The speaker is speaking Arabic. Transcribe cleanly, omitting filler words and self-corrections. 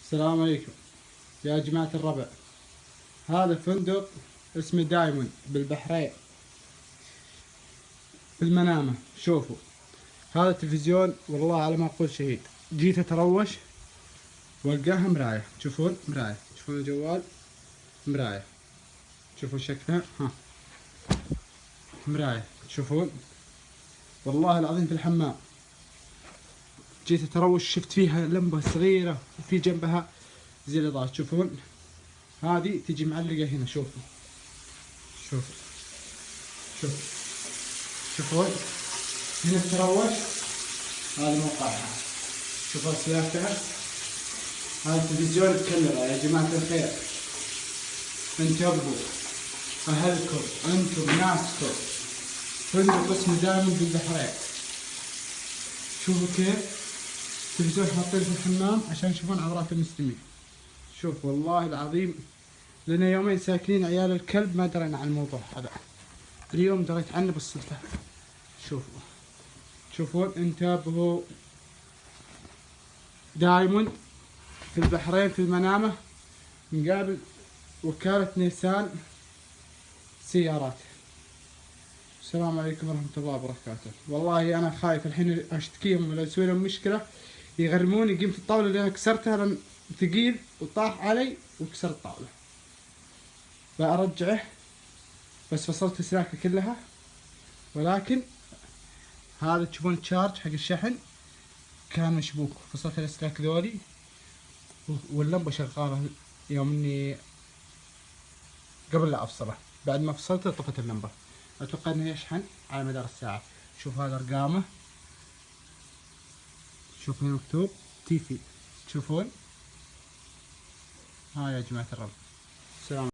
السلام عليكم يا جماعة الربع. هذا فندق اسمه دايموند بالبحرين بالمنامة. شوفوا هذا التلفزيون، والله على ما أقول شهيد. جيت أتروش والقاها مراية، تشوفون مراية، تشوفون الجوال مراية، تشوفون شكلها مراية، تشوفون والله العظيم. في الحمام جيت أتروش شفت فيها لمبة صغيرة وفي جنبها زي الإضاءة، تشوفون هذه تجي معلقة هنا. شوفوا شوفوا شوفون هنا التروش، هذا موقعها، شوفوا سيافتها. هذا التلفزيون بكاميرا يا جماعة الخير، انتبهوا أهلكم أنتم ناسكم. فندق اسمه دايموند بالبحرين. شوفوا كيف التلفزيون حاطينه في الحمام عشان تشوفون عورات المسلمين. شوف والله العظيم لنا يومين ساكنين عيال الكلب ما درينا عن الموضوع هذا، اليوم دريت عنه بالصدفة. شوفوا تشوفون انتبهوا. دايموند في البحرين في المنامة مقابل وكالة نيسان سيارات. السلام عليكم ورحمة الله وبركاته. والله أنا خايف الحين أشتكيهم ولا أسوي لهم مشكلة يغرموني قيمة الطاولة اللي أنا كسرتها لأن ثقيل وطاح علي وكسر الطاولة. بأرجعه بس فصلت السلاكة كلها، ولكن هذا تشوفون الشارج حق الشحن كان مشبوك، فصلت الاسلاك ذولي واللمبة شغالة يوم اني قبل لا افصله. بعد ما فصلته طفت اللمبة. اتوقع انه يشحن على مدار الساعة. شوف هذا ارقامه، شوف هنا مكتوب تيفي، تشوفون. ها يا جماعة الرب. السلام